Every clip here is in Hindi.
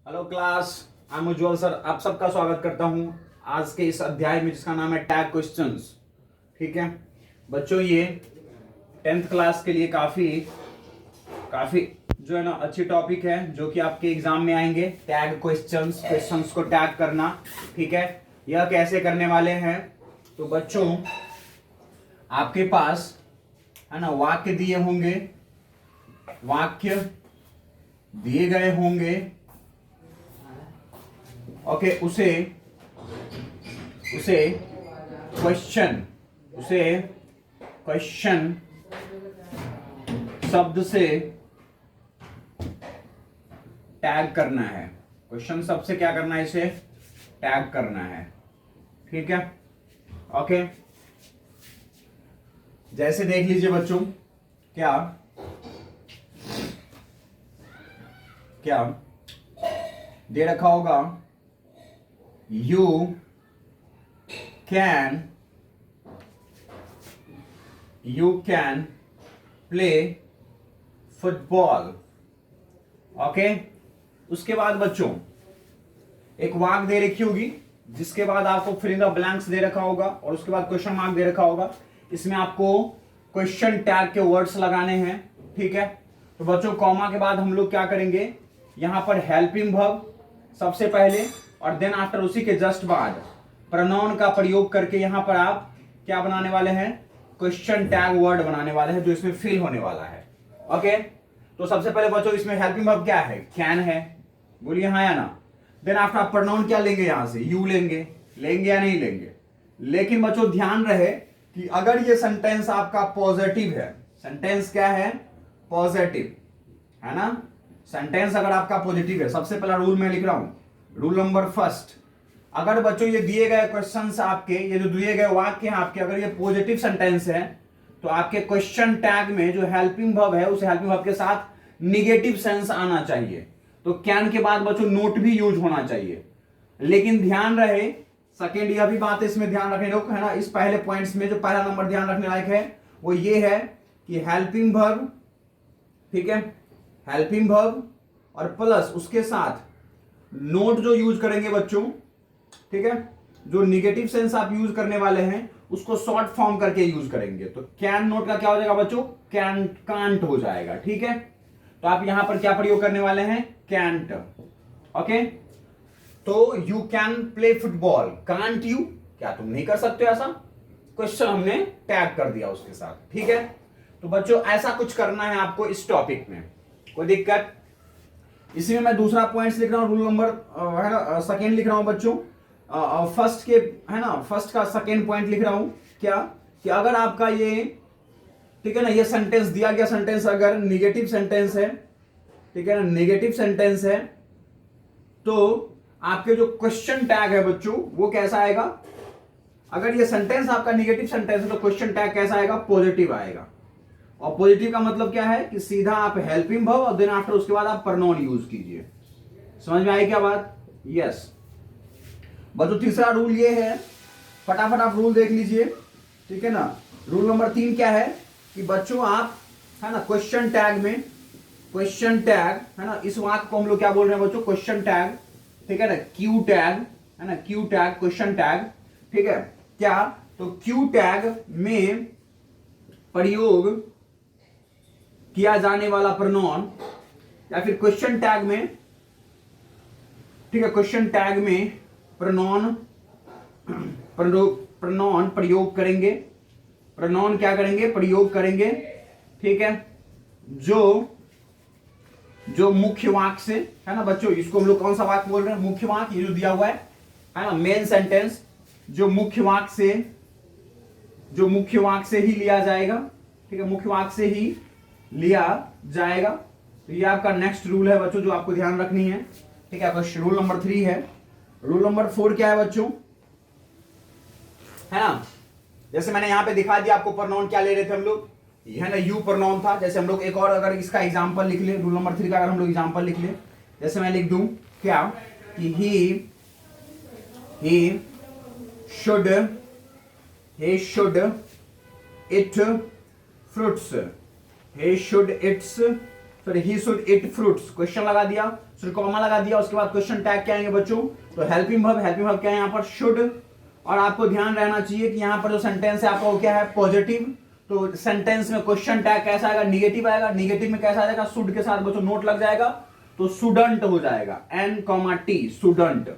Hello class, I am Ujjwal sir. आप सबका स्वागत करता हूं आज के इस अध्याय में जिसका नाम है टैग क्वेश्चंस। ठीक है बच्चों, ये 10th क्लास के लिए काफी काफी जो है ना अच्छी टॉपिक है जो कि आपके एग्जाम में आएंगे। टैग क्वेश्चंस को टैग करना। ठीक है, यह कैसे करने वाले हैं? तो बच्चों आपके पास है ना वाक्य दिए होंगे, वाक्य दिए गए होंगे। ओके, उसे उसे क्वेश्चन शब्द से टैग करना है। क्वेश्चन शब्द से क्या करना है? इसे टैग करना है। ठीक है, ओके। जैसे देख लीजिए बच्चों, क्या क्या दे रखा होगा, you can play football. Okay, उसके बाद बच्चों एक वाक्य दे रखी होगी जिसके बाद आपको फिल इन द ब्लैंक्स दे रखा होगा और उसके बाद क्वेश्चन मार्क दे रखा होगा। इसमें आपको क्वेश्चन टैग के वर्ड्स लगाने हैं। ठीक है, तो बच्चों कॉमा के बाद हम लोग क्या करेंगे, यहां पर हेल्पिंग वर्ब सबसे पहले और देन आफ्टर उसी के जस्ट बाद प्रोनाउन का प्रयोग करके यहां पर आप क्या बनाने वाले हैं? क्वेश्चन टैग वर्ड बनाने वाले हैं जो इसमें फिल होने वाला है। ओके, तो सबसे पहले बच्चों इसमें हेल्पिंग वर्ब क्या है? कैन है। बोलिए हाँ या ना। देन आफ्टर आप प्रोनाउन क्या लेंगे? यहां से यू लेंगे या नहीं लेंगे? लेकिन बच्चों ध्यान रहे कि अगर ये सेंटेंस आपका पॉजिटिव है, सेंटेंस क्या है? पॉजिटिव है ना। सेंटेंस अगर आपका पॉजिटिव है, सबसे पहला रूल मैं लिख रहा हूं, रूल नंबर फर्स्ट। अगर बच्चों ये दिए गए क्वेश्चंस आपके, ये जो दिए गए वाक्य हैं आपके, अगर ये पॉजिटिव सेंटेंस है तो आपके क्वेश्चन टैग में जो हेल्पिंग वर्ब है उस हेल्पिंग वर्ब के साथ निगेटिव सेंस आना चाहिए। तो कैन के बाद बच्चों नोट भी यूज होना चाहिए। लेकिन ध्यान रहे, सेकेंड यह भी बात इसमें ध्यान रखने लोग है ना, इस पहले पॉइंट्स में जो पहला नंबर ध्यान रखने लायक है वो ये है कि हेल्पिंग वर्ब, ठीक है, हेल्पिंग वर्ब और प्लस उसके साथ नोट जो यूज करेंगे बच्चों, ठीक है, जो निगेटिव सेंस आप यूज करने वाले हैं उसको शॉर्ट फॉर्म करके यूज करेंगे। तो कैन नोट का क्या हो जाएगा बच्चों? कैन कांट हो जाएगा। ठीक है, तो आप यहां पर क्या प्रयोग करने वाले हैं? कैंट। ओके, तो you can play football, can't you, क्या तुम नहीं कर सकते ऐसा? क्वेश्चन हमने टैग कर दिया उसके साथ। ठीक है, तो बच्चों ऐसा कुछ करना है आपको इस टॉपिक में, कोई दिक्कत? इसी में मैं दूसरा पॉइंट्स लिख रहा हूं, रूल नंबर है ना सेकेंड लिख रहा हूं बच्चों। फर्स्ट के है ना, फर्स्ट का सेकेंड पॉइंट लिख रहा हूं क्या, कि अगर आपका ये, ठीक है ना, ये सेंटेंस दिया गया सेंटेंस अगर निगेटिव सेंटेंस है, ठीक है ना, निगेटिव सेंटेंस है, तो आपके जो क्वेश्चन टैग है बच्चों वो कैसा आएगा? अगर ये सेंटेंस आपका निगेटिव सेंटेंस है तो क्वेश्चन टैग कैसा आएगा? पॉजिटिव आएगा। और पॉजिटिव का मतलब क्या है कि सीधा आप हेल्पिंग वर्ब और देन आफ्टर उसके बाद आप प्रोनाउन यूज कीजिए। समझ में आई क्या बात? यस बच्चों, तीसरा रूल ये है, फटाफट आप रूल देख लीजिए। ठीक है ना, रूल नंबर 3 क्या है कि बच्चों आप है ना क्वेश्चन टैग में, क्वेश्चन टैग है ना, इस वाक्य को हम लोग क्या बोल रहे हैं बच्चों? Question tag. ठीक है ना, क्यू टैग है ना, क्यू टैग, क्वेश्चन टैग। ठीक है, क्या? तो क्यू टैग में प्रयोग किया जाने वाला प्रोनाउन या फिर क्वेश्चन टैग में, ठीक है, क्वेश्चन टैग में प्रोनाउन प्रयोग करेंगे, प्रोनाउन क्या करेंगे? प्रयोग करेंगे। ठीक है, जो मुख्य वाक्य से है ना बच्चों, इसको हम लोग कौन सा वाक्य बोल रहे हैं? मुख्य वाक्य, ये जो दिया हुआ है ना, मेन सेंटेंस, जो मुख्य वाक्य से ही लिया जाएगा। ठीक है, मुख्य वाक्य से ही लिया जाएगा। तो ये आपका नेक्स्ट रूल है बच्चों जो आपको ध्यान रखनी है। ठीक है, आपका रूल नंबर 3 है। रूल नंबर 4 क्या है बच्चों? है ना, जैसे मैंने यहां पे दिखा दिया आपको, प्रोनाउन क्या ले रहे थे हम लोग, है ना, यू प्रोनाउन था। जैसे हम लोग एक और अगर इसका एग्जांपल लिख ले, रूल नंबर 3 का अगर हम लोग एग्जांपल लिख ले, जैसे मैं लिख दूं क्या कि ही should eat fruits, he should its sorry he should eat fruits, question लगा दिया, फिर कॉमा लगा दिया, उसके बाद क्वेश्चन टैग क्या आएंगे बच्चों, तो हेल्पिंग वर्ब क्या है यहाँ पर, शुड। और आपको ध्यान रहना चाहिए कि यहाँ पर जो सेंटेंस है आपका वो क्या है, पॉजिटिव। तो सेंटेंस में क्वेश्चन टैग कैसा आएगा, निगेटिव आएगा। निगेटिव में कैसा आ जाएगा, शुड के साथ बच्चों नोट लग जाएगा, तो स्टूडेंट हो जाएगा, N, T स्टूडेंट,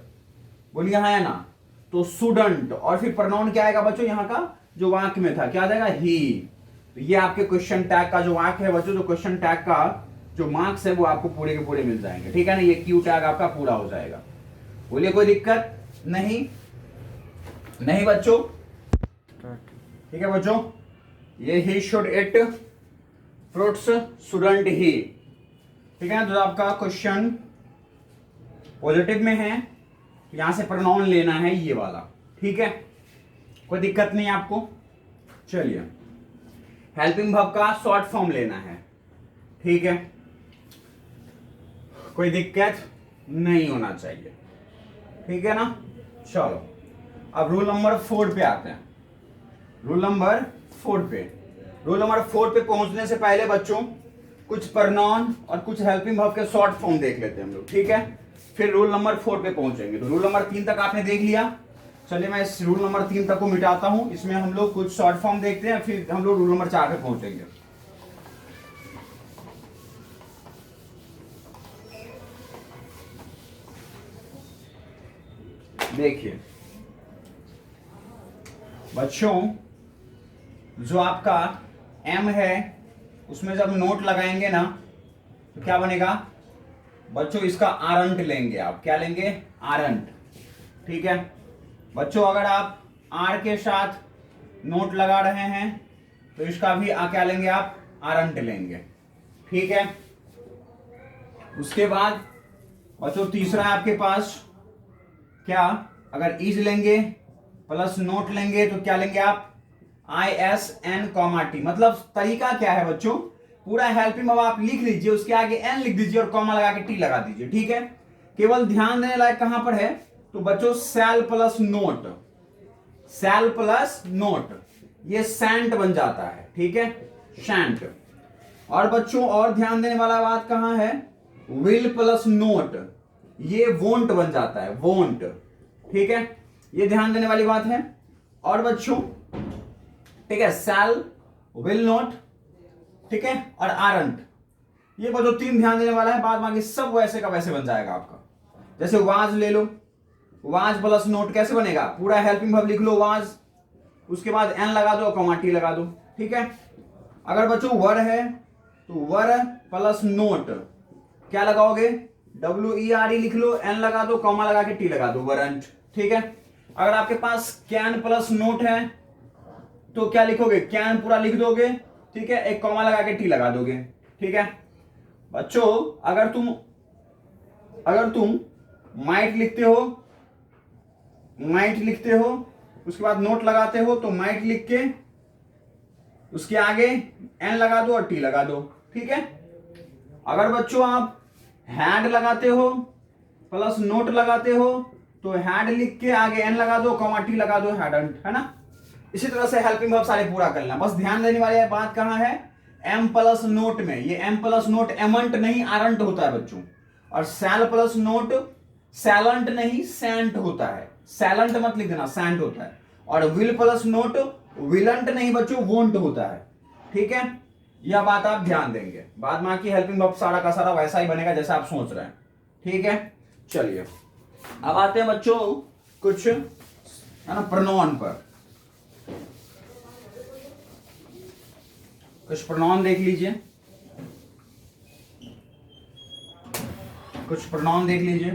बोलिए हाँ या ना, तो स्टूडेंट। और फिर प्रोनाउन क्या आएगा बच्चों, यहाँ का जो वाक्य में था क्या आ जाएगा, ही। तो ये आपके क्वेश्चन टैग का जो वाक्य है बच्चों, जो क्वेश्चन टैग का जो मार्क्स है वो आपको पूरे के पूरे मिल जाएंगे, ठीक है ना। ये क्यू टैग आपका पूरा हो जाएगा। बोलिए कोई दिक्कत नहीं, नहीं बच्चों, ठीक है बच्चों। ये ही शुड इट फ्रूट्स, स्टूडेंट ही, ठीक है ना। तो आपका क्वेश्चन पॉजिटिव में है, यहां से प्रोनाउन लेना है ये वाला, ठीक है, कोई दिक्कत नहीं आपको। चलिए हेल्पिंग वर्ब का शॉर्ट फॉर्म लेना है, ठीक है, कोई दिक्कत नहीं होना चाहिए, ठीक है ना। चलो अब रूल नंबर 4 पे आते हैं। रूल नंबर 4 पे, रूल नंबर 4 पे पहुंचने से पहले बच्चों कुछ प्रोनाउन और कुछ हेल्पिंग वर्ब के शॉर्ट फॉर्म देख लेते हैं हम लोग, ठीक है, फिर रूल नंबर 4 पे पहुंचेंगे। तो रूल नंबर 3 तक आपने देख लिया, चलिए मैं इस रूल नंबर 3 तक को मिटाता हूं, इसमें हम लोग कुछ शॉर्ट फॉर्म देखते हैं, फिर हम लोग रूल नंबर 4 पे पहुंचेंगे। देखिए बच्चों, जो आपका एम है उसमें जब नोट लगाएंगे ना तो क्या बनेगा बच्चों, इसका आरंट लेंगे आप, क्या लेंगे, आरंट, ठीक है बच्चों। अगर आप आर के साथ नोट लगा रहे हैं तो इसका भी क्या लेंगे आप, आरंट लेंगे, ठीक है। उसके बाद बच्चों तीसरा है आपके पास क्या, अगर इज लेंगे प्लस नोट लेंगे तो क्या लेंगे आप, ISN, मतलब तरीका क्या है बच्चों, पूरा हेल्पिंग वर्ब आप लिख लीजिए, उसके आगे एन लिख दीजिए और कॉमा लगा के टी लगा दीजिए, ठीक है। केवल ध्यान देने लायक कहां पर है, तो बच्चों शैल प्लस नोट, शैल प्लस नोट ये सेंट बन जाता है, ठीक है, शैंट। और बच्चों और ध्यान देने वाला बात कहां है, विल प्लस नोट ये वोंट बन जाता है, वोंट, ठीक है, ये ध्यान देने वाली बात है। और बच्चों ठीक है, शैल, विल नॉट, ठीक है, और आरंट, ये बच्चों 3 ध्यान देने वाला है, बाद बाकी सब वैसे का वैसे बन जाएगा आपका। जैसे वाज ले लो, वाज प्लस नोट कैसे बनेगा, पूरा हेल्पिंग वर्ब लिख लो वाज, उसके बाद एन लगा दो, कॉमा टी लगा दो, ठीक है। अगर बच्चों वर है तो वर प्लस नोट क्या लगाओगे, WERE लिख लो, एन लगा दो, कॉमा लगा के टी लगा दो, वरंट, ठीक है। अगर आपके पास कैन प्लस नोट है तो क्या लिखोगे, कैन पूरा लिख दोगे, ठीक है, एक कॉमा लगा के टी लगा दोगे, ठीक है बच्चों। अगर तुम माइट लिखते हो, माइट लिखते हो, उसके बाद नोट लगाते हो, तो माइट लिख के उसके आगे एन लगा दो और टी लगा दो, ठीक है। अगर बच्चों आप हैड लगाते हो प्लस नोट लगाते हो तो हैड लिख के आगे एन लगा दो, कॉमा टी लगा दो, हैडंट, है ना। इसी तरह से हेल्पिंग वर्ब सारे पूरा करना। बस ध्यान देने वाली बात कहां है, एम प्लस नोट में, ये एम प्लस नोट एमंट नहीं आरंट होता है बच्चों, और सैल प्लस नोट सैलंट नहीं सैंट होता है, सैलंट मत लिख देना, सैंट होता है। और विल प्लस नोट विलंट नहीं बच्चों, वोंट होता है, ठीक है, यह बात आप ध्यान देंगे। बाद में की हेल्पिंग वर्ब सारा का सारा वैसा ही बनेगा जैसा आप सोच रहे हैं, ठीक है। चलिए अब आते हैं बच्चों कुछ है ना प्रोनाउन पर, कुछ प्रोनाउन देख लीजिए, कुछ प्रोनाउन देख लीजिए,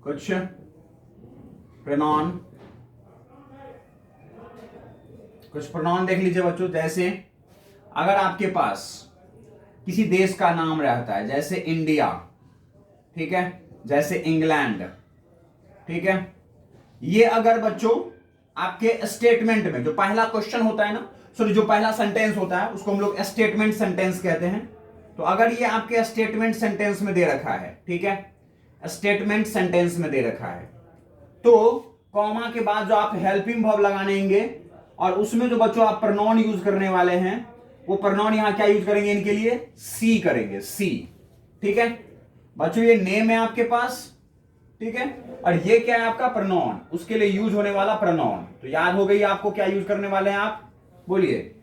कुछ प्रोनाउन, कुछ प्रोनाउन देख लीजिए बच्चों। जैसे अगर आपके पास किसी देश का नाम रहता है, जैसे इंडिया, ठीक है, जैसे इंग्लैंड, ठीक है, ये अगर बच्चों आपके स्टेटमेंट में जो पहला क्वेश्चन होता है ना, सॉरी जो पहला सेंटेंस होता है उसको हम लोग स्टेटमेंट सेंटेंस कहते हैं। तो अगर ये आपके स्टेटमेंट सेंटेंस में दे रखा है, ठीक है, स्टेटमेंट सेंटेंस में दे रखा है, तो कॉमा के बाद जो आप हेल्पिंग वर्ब लगाएंगे और उसमें जो बच्चों आप प्रोनाउन यूज करने वाले हैं, वो प्रोनाउन यहां क्या यूज करेंगे, इनके लिए सी करेंगे, सी, ठीक है बच्चों, ये नेम है आपके पास, ठीक है, और ये क्या है आपका प्रोनाउन, उसके लिए यूज होने वाला प्रोनाउन। तो याद हो गई आपको क्या यूज करने वाले हैं आप, बोलिए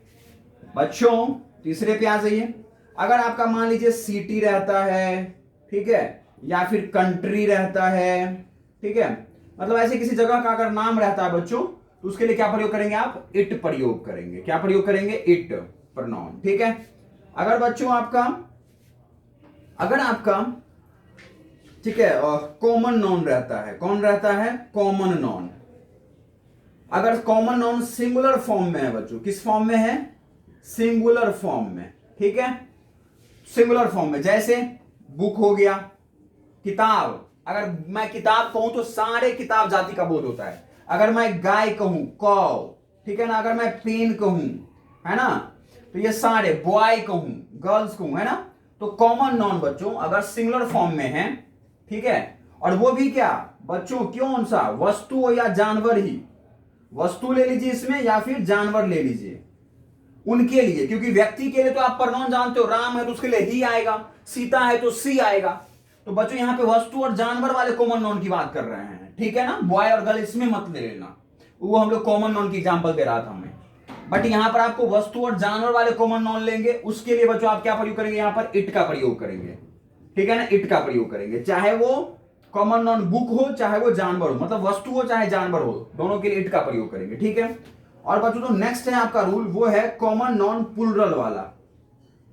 बच्चों। तीसरे पे आ जाइए। अगर आपका मान लीजिए सिटी रहता है, ठीक है, या फिर कंट्री रहता है, ठीक है, मतलब ऐसे किसी जगह का अगर नाम रहता है बच्चों, तो उसके लिए क्या प्रयोग करेंगे आप, इट प्रयोग करेंगे। क्या प्रयोग करेंगे, इट प्रोनाउन, ठीक है। अगर बच्चों आपका ठीक है कॉमन नाउन रहता है, कौन रहता है, कॉमन नाउन। अगर कॉमन नाउन सिंगुलर फॉर्म में है बच्चों, किस फॉर्म में है, सिंगुलर फॉर्म में, ठीक है, सिंगुलर फॉर्म में, जैसे बुक हो गया, किताब। अगर मैं किताब कहूं तो सारे किताब जाति का बोध होता है। अगर मैं गाय कहूं, कौ, ठीक है ना, अगर मैं पेन कहूं, है ना, तो ये सारे, बॉय कहूं, गर्ल्स कहूं, है ना, तो कॉमन नाउन बच्चों अगर सिंगुलर फॉर्म में है, ठीक है, और वो भी क्या बच्चों, कौन सा, वस्तु हो या जानवर ही, वस्तु ले लीजिए इसमें या फिर जानवर ले लीजिए, उनके लिए, क्योंकि व्यक्ति के लिए तो आप प्रोनाउन जानते हो, राम है तो उसके लिए ही आएगा, सीता है तो सी आएगा। तो बच्चों यहां पे वस्तु और जानवर वाले कॉमन नाउन की बात कर रहे हैं, ठीक है ना, बॉय और गर्ल इसमें मत ले लेना, वो हम लोग कॉमन नाउन की एग्जांपल दे रहा था मैं। बट यहां पर आपको वस्तु और जानवर वाले कॉमन नाउन लेंगे, उसके लिए बच्चों आप क्या प्रयोग करेंगे, यहां पर इट का प्रयोग करेंगे, ठीक है ना, इट का प्रयोग करेंगे, चाहे वो कॉमन नाउन बुक हो चाहे वो जानवर हो, मतलब वस्तु हो चाहे जानवर हो, दोनों के लिए इट का प्रयोग करेंगे, ठीक है। और बच्चों जो नेक्स्ट है आपका रूल, वो है कॉमन नाउन प्लूरल वाला।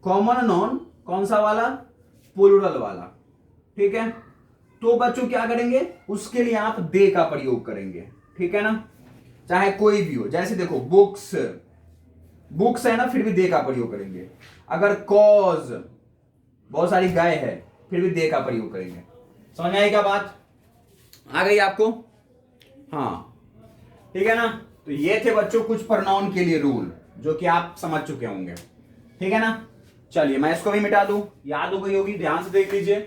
कॉमन नाउन कौन सा वाला, प्लूरल वाला, ठीक है। तो बच्चों क्या करेंगे, उसके लिए आप दे का प्रयोग करेंगे, ठीक है ना, चाहे कोई भी हो, जैसे देखो बुक्स, बुक्स है ना, फिर भी दे का प्रयोग करेंगे। अगर कॉज, बहुत सारी गाय है, फिर भी दे का प्रयोग करेंगे। समझ आई क्या बात, आ गई आपको, हाँ, ठीक है ना। तो ये थे बच्चों कुछ प्रोनाउन के लिए रूल, जो कि आप समझ चुके होंगे, ठीक है ना। चलिए मैं इसको भी मिटा दूं, याद हो गई होगी, ध्यान से देख लीजिए,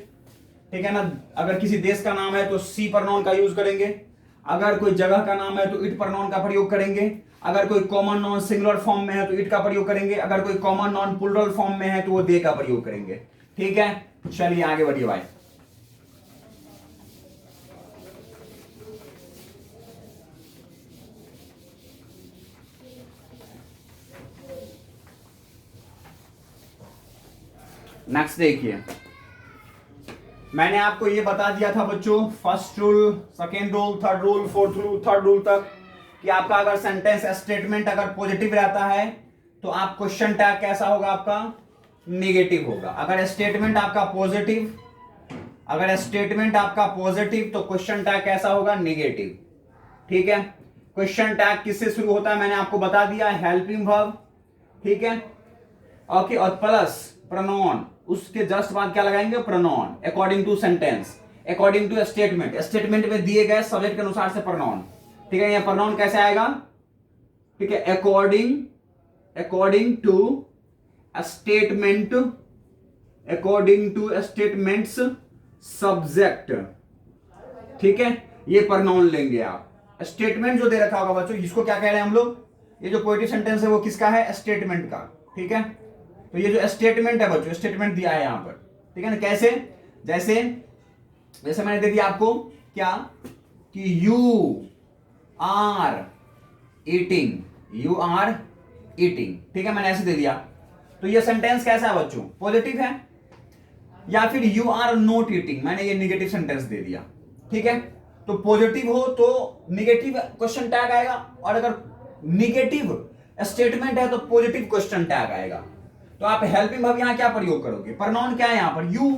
ठीक है ना। अगर किसी देश का नाम है तो सी प्रोनाउन का यूज करेंगे, अगर कोई जगह का नाम है तो इट प्रोनाउन का प्रयोग करेंगे, अगर कोई कॉमन नाउन सिंगुलर फॉर्म में है तो इट का प्रयोग करेंगे, अगर कोई कॉमन नाउन प्लूरल फॉर्म में है तो वो दे का प्रयोग करेंगे, ठीक है। चलिए आगे बढ़िए भाई। नेक्स्ट देखिए, मैंने आपको ये बता दिया था बच्चों, first rule, second rule, third rule, fourth rule, third rule तक, कि आपका अगर सेंटेंस स्टेटमेंट अगर पॉजिटिव रहता है तो आप क्वेश्चन टैग कैसा होगा आपका, नेगेटिव होगा। अगर स्टेटमेंट आपका पॉजिटिव, अगर स्टेटमेंट आपका पॉजिटिव तो क्वेश्चन टैग कैसा होगा, नेगेटिव, ठीक है। क्वेश्चन टैग किससे शुरू होता है मैंने आपको बता दिया, हेल्पिंग वर्ब, ठीक है, ओके, और प्लस प्रोनाउन, उसके जस्ट बाद क्या लगाएंगे, pronoun, according to sentence, according to statement, statement में दिए गए सब्जेक्ट के अनुसार से प्रोनाउन, ठीक है। ये प्रोनाउन कैसे आएगा, ठीक है, according to statement, according to statements subject, ठीक है, ये प्रोनाउन लेंगे आप। स्टेटमेंट जो दे रखा होगा बच्चों, इसको क्या कह रहे हैं हम लोग, ये जो पॉजिटिव सेंटेंस है वो किसका है, स्टेटमेंट का, ठीक है। तो ये जो स्टेटमेंट है बच्चों, स्टेटमेंट दिया है यहां पर, ठीक है ना, कैसे, जैसे मैंने दे दिया आपको क्या, कि you are eating, you are eating, ठीक है, मैंने ऐसे दे दिया। तो ये सेंटेंस कैसा है बच्चों, पॉजिटिव है। या फिर यू आर नॉट ईटिंग, मैंने ये निगेटिव सेंटेंस दे दिया, ठीक है। तो पॉजिटिव हो तो निगेटिव क्वेश्चन टैग आएगा, और अगर निगेटिव स्टेटमेंट है तो पॉजिटिव क्वेश्चन टैग आएगा। तो आप हेल्पिंग वर्ब यहां क्या प्रयोग करोगे, प्रोनाउन क्या है यहां पर, यू,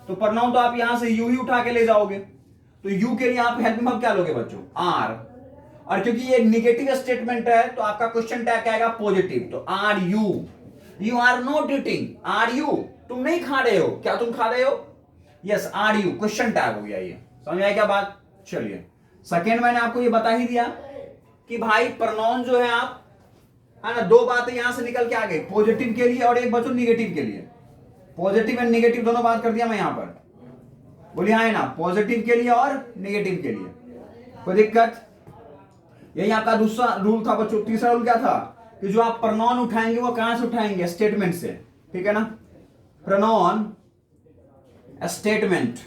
तो प्रोनाउन तो आप यहां से यू ही उठा के ले जाओगे, तो यू के लिए आप हेल्पिंग वर्ब क्या लोगे बच्चों, आर, और क्योंकि ये नेगेटिव स्टेटमेंट है तो आपका क्वेश्चन टैग क्या आएगा, पॉजिटिव, तो are you, you are not eating, are you, तुम नहीं खा रहे हो, क्या तुम खा रहे हो, yes, are you, question tag हो गया, ये समझ आया क्या बात। चलिए सेकेंड मैंने आपको ये बता ही दिया कि भाई प्रोनाउन जो है आप, है ना, दो बातें यहां से निकल के आ गई, पॉजिटिव के लिए और एक बच्चों निगेटिव के लिए, पॉजिटिव एंड निगेटिव दोनों बात कर दिया मैं यहां पर, बोलिए हाँ है ना, पॉजिटिव के लिए और निगेटिव के लिए, कोई दिक्कत। यही आपका दूसरा रूल था बच्चों। तीसरा रूल क्या था, कि जो आप प्रोनाउन उठाएंगे वो कहां से उठाएंगे, स्टेटमेंट से, ठीक है ना। प्रोनाउन स्टेटमेंट,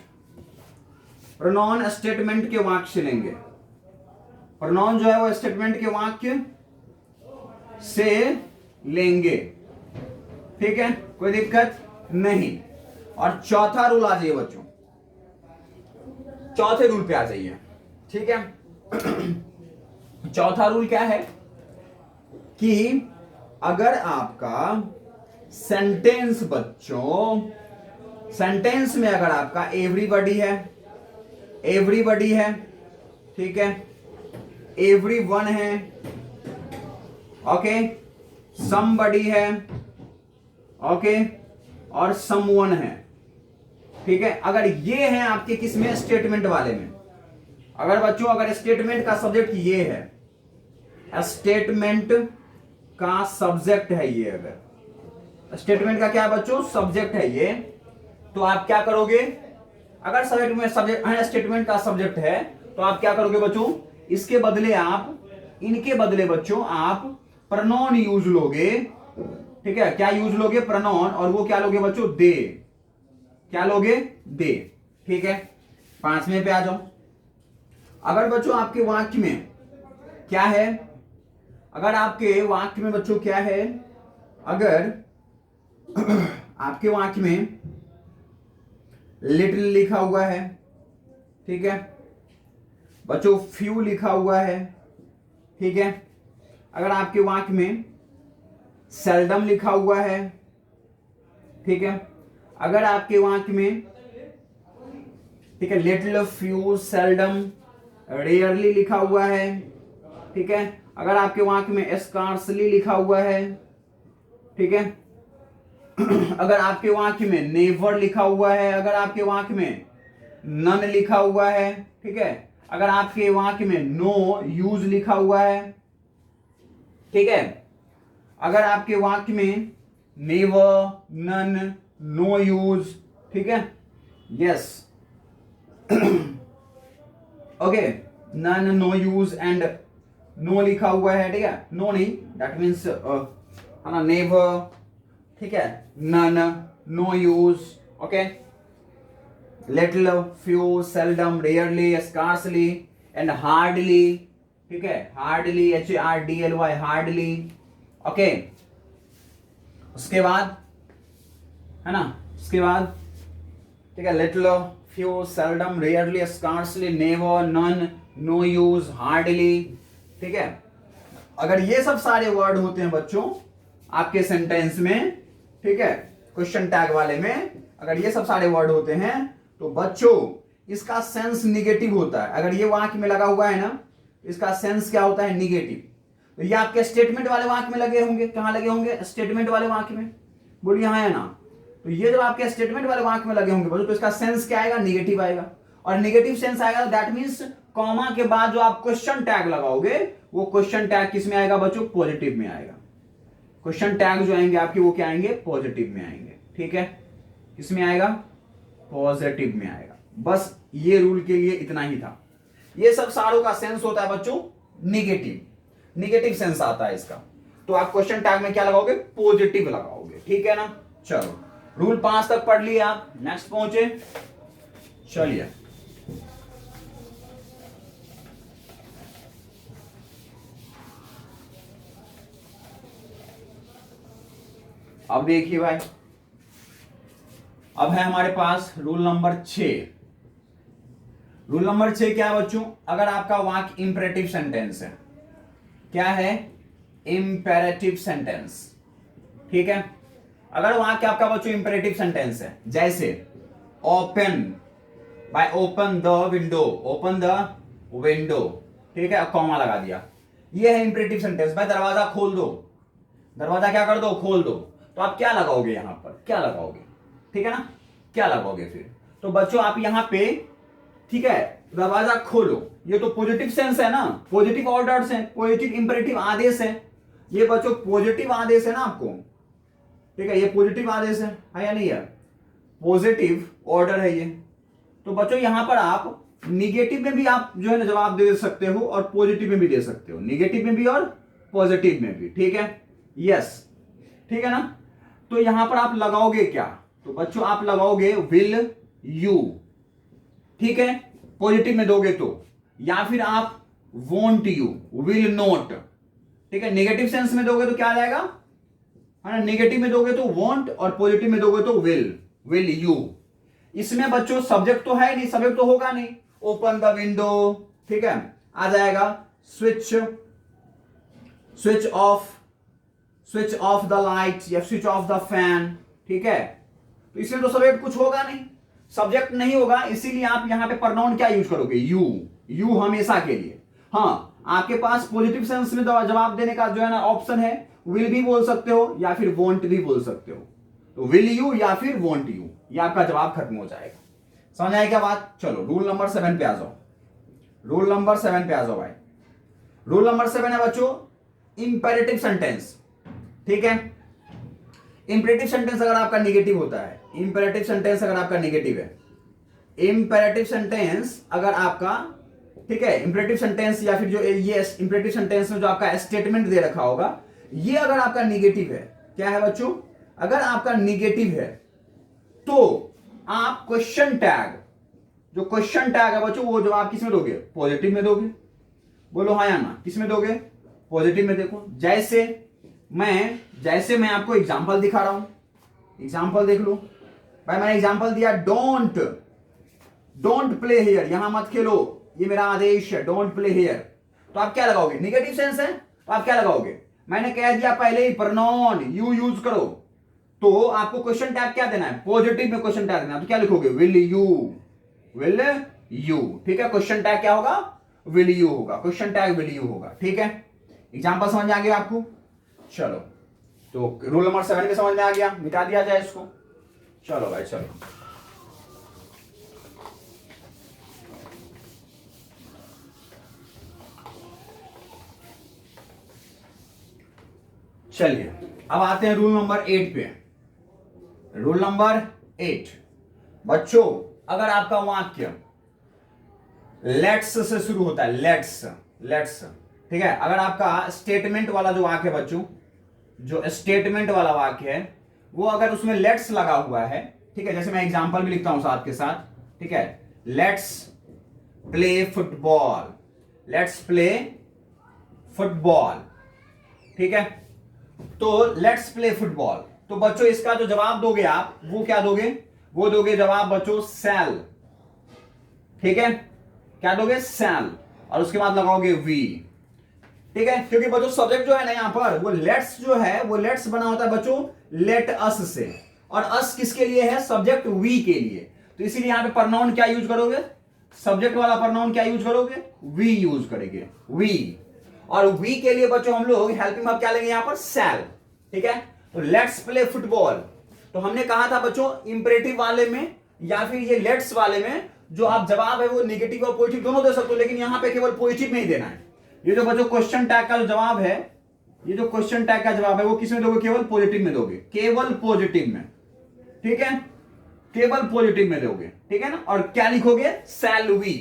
प्रोनाउन स्टेटमेंट के वाक्य लेंगे। प्रोनाउन जो है वो स्टेटमेंट के वाक्य से लेंगे, ठीक है, कोई दिक्कत नहीं। और चौथा रूल आ जाइए बच्चों, चौथे रूल पे आ जाइए, ठीक है। चौथा रूल क्या है कि अगर आपका सेंटेंस बच्चों, सेंटेंस में अगर आपका एवरीबॉडी है, ठीक है, एवरीवन है, ओके, समबडी है, ओके, और समवन है, ठीक है। अगर ये है आपके किसमें, स्टेटमेंट वाले में, अगर बच्चों अगर स्टेटमेंट का सब्जेक्ट ये है, स्टेटमेंट का सब्जेक्ट है ये, अगर स्टेटमेंट का क्या है बच्चों, सब्जेक्ट है ये, तो आप क्या करोगे, अगर सब्जेक्ट में सब्जेक्ट है, स्टेटमेंट का सब्जेक्ट है, तो आप क्या करोगे बच्चों, इसके बदले आप, इनके बदले बच्चों आप प्रोनाउन यूज लोगे, ठीक है। क्या यूज लोगे, प्रोनाउन, और वो क्या लोगे बच्चों, दे, क्या लोगे, दे, ठीक है। पांचवें पे आ जाओ। अगर बच्चों आपके वाक्य में क्या है, अगर आपके वाक्य में बच्चों क्या है, अगर आपके वाक्य में लिटिल लिखा हुआ है, ठीक है बच्चों, फ्यू लिखा हुआ है, ठीक है। अगर आपके वाक्य में सेल्डम लिखा हुआ है, ठीक है। अगर आपके वाक्य में, ठीक है, लिटिल, फ्यू, सेल्डम, रेयरली लिखा हुआ है, ठीक है। अगर आपके वाक्य में स्कार्सली लिखा हुआ है, ठीक है। अगर आपके वाक्य में नेवर लिखा हुआ है, अगर आपके वाक्य में नन लिखा हुआ है, ठीक है। अगर आपके वाक्य में नो यूज लिखा हुआ है, ठीक है। अगर आपके वाक्य में नेवर, नन, नो यूज, ठीक है, yes, okay, none, no use and no लिखा हुआ है, ठीक है, नो नहीं, दैट मीन्स है ना, नेवर, ठीक है, none, no use, okay, little, few, seldom, rarely, scarcely and hardly, ठीक है, हार्डली, HARDLY, हार्डली, ओके। उसके बाद है ना, उसके बाद, ठीक है, little, few, seldom, rarely, scarcely, never, none, no use, hardly, ठीक है। अगर ये सब सारे वर्ड होते हैं बच्चों आपके सेंटेंस में, ठीक है, क्वेश्चन टैग वाले में, अगर ये सब सारे वर्ड होते हैं, तो बच्चों इसका सेंस निगेटिव होता है। अगर ये वाक्य में लगा हुआ है ना, इसका सेंस क्या होता है, निगेटिव। तो ये आपके स्टेटमेंट वाले वाक्य में लगे होंगे, कहां लगे होंगे, स्टेटमेंट वाले वाक्य में, बोलिए यहां है ना। तो ये जब आपके स्टेटमेंट वाले वाक्य में लगे होंगे बच्चों, तो इसका सेंस क्या आएगा, निगेटिव आएगा। और निगेटिव सेंस आएगा, दैट मींस कॉमा के बाद जो आप क्वेश्चन टैग लगाओगे, वो क्वेश्चन टैग किस में आएगा बच्चों, पॉजिटिव में आएगा। क्वेश्चन टैग जो आएंगे आपके, वो क्या आएंगे, पॉजिटिव में आएंगे, ठीक है। किसमें आएगा, पॉजिटिव में आएगा। बस ये रूल के लिए इतना ही था। ये सब सारों का सेंस होता है बच्चों निगेटिव, निगेटिव सेंस आता है इसका। तो आप क्वेश्चन टैग में क्या लगाओगे, पॉजिटिव लगाओगे, ठीक है ना। चलो, रूल 5 तक पढ़ लिए आप, नेक्स्ट पहुंचे, चलिए। अब देखिए भाई, अब है हमारे पास रूल नंबर 6। रूल नंबर 6 क्या है बच्चों, अगर आपका वाक्य इंपेरेटिव सेंटेंस है, क्या है, इंपेरेटिव सेंटेंस, ठीक है। अगर वाक्य आपका बच्चों इंपेरेटिव सेंटेंस है, जैसे open, bye open the window, open the window, ठीक है, कॉमा लगा दिया, ये है इंपेरेटिव सेंटेंस, भाई दरवाजा खोल दो, दरवाजा क्या कर दो, खोल दो। तो आप क्या लगाओगे यहां पर, क्या लगाओगे, ठीक है ना, क्या लगाओगे फिर। तो बच्चों आप यहां पे, ठीक है, दरवाजा खोलो, ये तो पॉजिटिव सेंस है ना, पॉजिटिव ऑर्डर्स है, पॉजिटिव इंपेरेटिव आदेश है, ये बच्चों पॉजिटिव आदेश है ना आपको, ठीक है, ये पॉजिटिव आदेश है या नहीं है, पॉजिटिव ऑर्डर है ये। तो बच्चों यहां पर आप निगेटिव में भी आप जो है ना जवाब दे सकते हो, और पॉजिटिव में भी दे सकते हो, निगेटिव में भी और पॉजिटिव में भी, ठीक है, यस, ठीक है ना। तो यहां पर आप लगाओगे क्या, तो बच्चों आप लगाओगे विल यू, ठीक है, पॉजिटिव में दोगे तो, या फिर आप वॉन्ट यू, विल नॉट, ठीक है, नेगेटिव सेंस में दोगे तो क्या आ जाएगा, है ना, नेगेटिव में दोगे तो वॉन्ट और पॉजिटिव में दोगे तो विल यू। इसमें बच्चों सब्जेक्ट तो है नहीं, सब्जेक्ट तो होगा नहीं, ओपन द विंडो, ठीक है, आ जाएगा स्विच ऑफ द लाइट या स्विच ऑफ द फैन, ठीक है, तो इसमें तो सब्जेक्ट कुछ होगा नहीं, सब्जेक्ट नहीं होगा, इसीलिए आप यहां पे प्रोनाउन क्या यूज करोगे, यू हमेशा के लिए। हाँ, आपके पास पॉजिटिव सेंस में जवाब देने का जो है ना ऑप्शन है, विल भी बोल सकते हो या फिर वॉन्ट भी बोल सकते हो, तो विल यू या फिर वॉन्ट यू, ये आपका जवाब खत्म हो जाएगा। समझ आए क्या बात? चलो रूल नंबर 7 पे आ जाओ, रूल नंबर 7 पे आ जाओ भाई। रूल नंबर 7 है बच्चों इंपेरेटिव सेंटेंस, ठीक है, इंपेरेटिव सेंटेंस अगर आपका निगेटिव होता है, इंपेरेटिव सेंटेंस अगर आपका निगेटिव है, इंपेरेटिव सेंटेंस अगर आपका, ठीक है, इंपेरेटिव सेंटेंस या फिर जो ये इंपेरेटिव सेंटेंस में जो आपका स्टेटमेंट दे रखा होगा, ये अगर आपका निगेटिव है, क्या है बच्चों, अगर आपका निगेटिव है तो आप क्वेश्चन टैग, जो क्वेश्चन टैग है बच्चों, वो जवाब किस में दोगे, पॉजिटिव में दोगे। बोलो हाँ या ना, किस में दोगे, पॉजिटिव में। देखो जैसे मैं आपको एग्जांपल दिखा रहा हूं, एग्जांपल देख लो भाई, मैंने एग्जांपल दिया, डोंट प्ले हियर, यहां मत खेलो, ये मेरा आदेश है, डोंट प्ले हियर, तो आप क्या लगाओगे, निगेटिव सेंस है तो आप क्या लगाओगे, मैंने कह दिया पहले ही प्रोनाउन यू यूज करो, तो आपको क्वेश्चन टैग क्या देना है, पॉजिटिव में क्वेश्चन टैग देना है, तो क्या लिखोगे, विल यू, ठीक है, क्वेश्चन टैग क्या होगा, विल यू होगा, क्वेश्चन टैग विल यू होगा, ठीक है। एग्जांपल समझ में आ गया आपको? चलो, तो रूल नंबर 7 में समझ में आ गया, मिटा दिया जाए इसको। चलो भाई चलो, चलिए अब आते हैं रूल नंबर 8 पे। रूल नंबर 8 बच्चों, अगर आपका वाक्य लेट्स से शुरू होता है, लेट्स, ठीक है, अगर आपका स्टेटमेंट वाला जो वाक्य है बच्चों, जो स्टेटमेंट वाला वाक्य है, वो अगर उसमें लेट्स लगा हुआ है, ठीक है, जैसे मैं एग्जांपल भी लिखता हूं साथ के साथ, ठीक है, let's play football, let's play football, ठीक है, तो लेट्स प्ले फुटबॉल, तो बच्चों इसका जो जवाब दोगे आप, वो क्या दोगे, वो दोगे जवाब बच्चों शैल, ठीक है, क्या दोगे, शैल, और उसके बाद लगाओगे वी, ठीक है, क्योंकि बच्चों सब्जेक्ट जो है ना यहां पर, वो लेट्स जो है, वो लेट्स बना होता है बच्चों लेट अस से, और अस किसके लिए है, सब्जेक्ट वी के लिए, तो इसीलिए यहां पे प्रोनाउन क्या यूज करोगे, सब्जेक्ट वाला प्रोनाउन क्या यूज करोगे, वी यूज करेंगे, वी, और वी के लिए बच्चों हम लोग हेल्पिंग वर्ब क्या लेंगे यहां पर, शैल, ठीक है, तो लेट्स प्ले फुटबॉल, तो हमने कहा था बच्चों इंपेरेटिव वाले में या फिर ये लेट्स वाले में जो आप जवाब है वो नेगेटिव और पॉजिटिव दोनों दे सकते हो, लेकिन यहां पे केवल पॉजिटिव में ही देना है। ये जो बच्चों क्वेश्चन टैग का जो जवाब है, ये जो क्वेश्चन टैग का जवाब है वो किस में दोगे, केवल पॉजिटिव में दोगे, केवल पॉजिटिव में, ठीक है, केवल पॉजिटिव में दोगे, ठीक है ना, और क्या लिखोगे, शैल वी,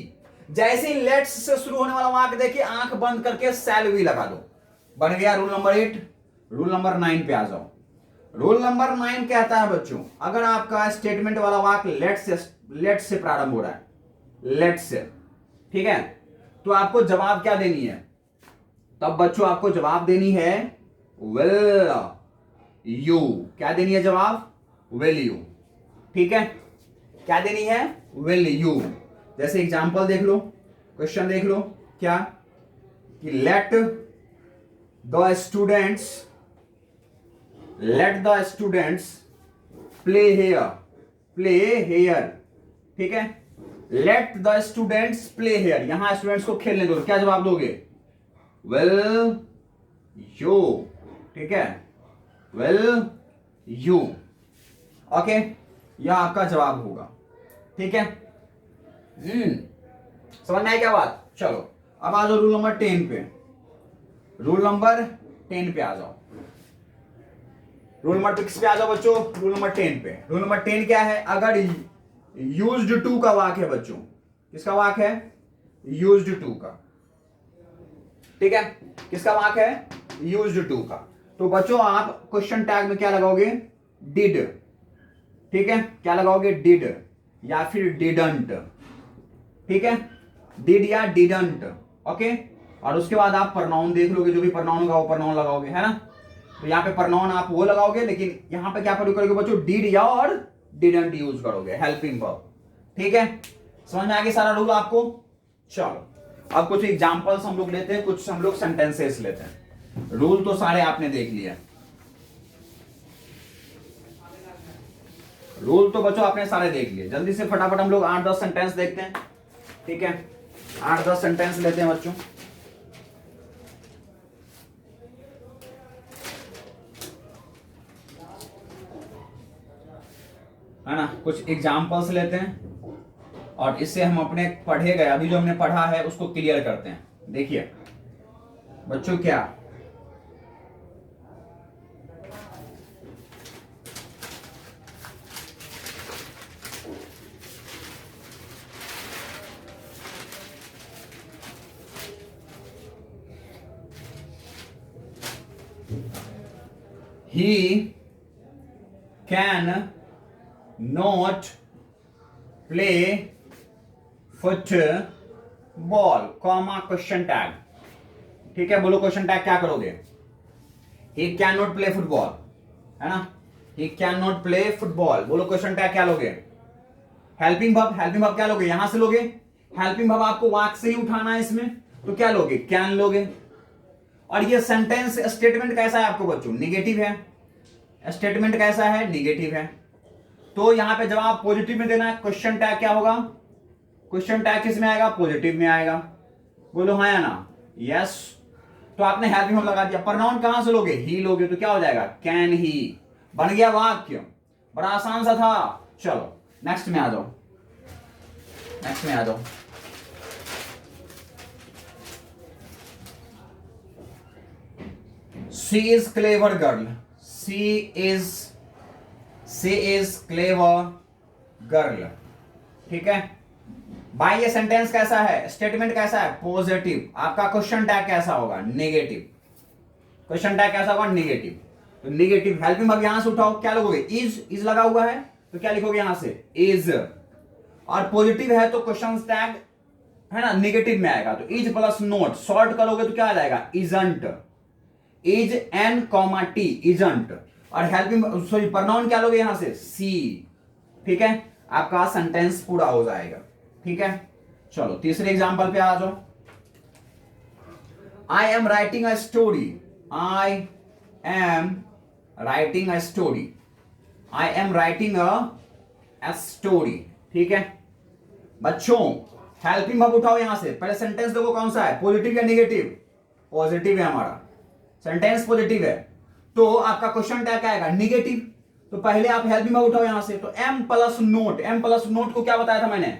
जैसे ही लेट्स से शुरू होने वाला वाक्य देखिए आंख बंद करके शैल वी लगा दो, बन गया रूल नंबर 8। रूल नंबर 9 पे आ जाओ। रूल नंबर 9 कहता है बच्चों, अगर आपका स्टेटमेंट वाला वाक्य लेट्स से प्रारंभ हो रहा है, लेट्स से, ठीक है, तो आपको जवाब क्या देनी है, तब बच्चों आपको जवाब देनी है विल यू, क्या देनी है जवाब, विल यू, ठीक है, क्या देनी है, विल यू। जैसे एग्जांपल देख लो, क्वेश्चन देख लो, क्या कि let the students play here, ठीक है, let the students play here, यहां स्टूडेंट्स को खेलने दो, क्या जवाब दोगे, विल यू, ठीक है, विल यू, ओके, यह आपका जवाब होगा, ठीक है। समझ में आया क्या बात? चलो अब आ जाओ रूल नंबर 10 पे, रूल नंबर 10 पे आ जाओ, रूल नंबर किस पे आ जाओ बच्चों, रूल नंबर 10 पे। रूल नंबर 10 क्या है, अगर यूज्ड टू का वाक्य है बच्चों, किसका वाक्य है, यूज्ड टू का, ठीक है, किसका वाक्य है, यूज्ड टू का, तो बच्चों आप क्वेश्चन टैग में क्या लगाओगे, डिड, ठीक है, क्या लगाओगे, डिड, या फिर डिडंट, ठीक है, डिड या डिडंट, ओके। और उसके बाद आप प्रनाउन देख लोगे, जो भी प्रनाउन होगा वो प्रनाउन लगाओगे, है ना। तो यहाँ पे प्रनाउन आप वो लगाओगे, लेकिन यहाँ पे क्या प्रयोग करोगे बच्चों, डिड या और डिडंट यूज करोगे, हेल्पिंग वर्ब, ठीक है। समझ में आ गया सारा रूल आपको। चलो अब कुछ एग्जांपल्स हम लोग लेते हैं, कुछ हम लोग सेंटेंसेस लेते हैं। रूल तो सारे आपने देख लिया, रूल तो बच्चों आपने सारे देख लिए। जल्दी से फटाफट हम लोग 8-10 सेंटेंस देखते हैं, ठीक है। 8-10 सेंटेंस लेते हैं बच्चों। है ना, कुछ एग्जांपल्स लेते हैं और इससे हम अपने पढ़े गए, अभी जो हमने पढ़ा है उसको क्लियर करते हैं। देखिए बच्चों, क्या he can not play football, comma question tag, ठीक है। बोलो क्वेश्चन टैग क्या करोगे, he can not play football, है ना, he can not play football. बोलो क्वेश्चन टैग क्या लोगे, हेल्पिंग वर्ब, हेल्पिंग वर्ब क्या लोगे, यहां से लोगे। हेल्पिंग वर्ब आपको वाक से ही उठाना है इसमें, तो क्या लोगे, कैन लोगे। और ये सेंटेंस स्टेटमेंट कैसा है आपको बच्चों, निगेटिव है। स्टेटमेंट कैसा है, निगेटिव है। तो यहां पे जवाब पॉजिटिव में देना है। क्वेश्चन टैग क्या होगा, क्वेश्चन टैग किस में आएगा, पॉजिटिव में आएगा। बोलो हाँ या ना, यस। तो आपने हेल्पिंग वर्ब लगा दिया। प्रोनाउन कहां से लोगे, ही लोगे, तो क्या हो जाएगा, कैन ही। बन गया वाक्य, बड़ा आसान सा था। चलो नेक्स्ट में आ जाओ, नेक्स्ट में आ जाओ। She is clever girl. She is clever girl. ठीक है भाई। ये सेंटेंस कैसा है, स्टेटमेंट कैसा है, पॉजिटिव। आपका क्वेश्चन टैग कैसा होगा, नेगेटिव। क्वेश्चन टैग कैसा होगा, नेगेटिव। तो नेगेटिव हेल्पिंग वर्ब यहां से उठाओ, क्या लिखोगे, इज लगा हुआ है तो क्या लिखोगे यहां से, इज। और पॉजिटिव है तो क्वेश्चन टैग है ना नेगेटिव में आएगा, तो इज प्लस नोट शॉर्ट करोगे तो क्या आ जाएगा, isn't. Is an comma T, isn't. और हेल्पिंग सॉरी प्रोनाउन क्या लोगे यहां से, सी, ठीक है। आपका सेंटेंस पूरा हो जाएगा, ठीक है। चलो तीसरे एग्जांपल पे आ जाओ। I am writing a story, I am writing a story, I am writing a story, ठीक है। बच्चों हेल्पिंग वर्ब उठाओ यहां से, पहले सेंटेंस देखो कौन सा है, पॉजिटिव या नेगेटिव, पॉजिटिव है हमारा सेंटेंस, पॉजिटिव है। तो आपका क्वेश्चन टैग क्या आएगा, नेगेटिव। तो पहले आप हेल्पिंग वर्ब उठाओ यहां से, तो M plus not, M plus not को क्या बताया था मैंने,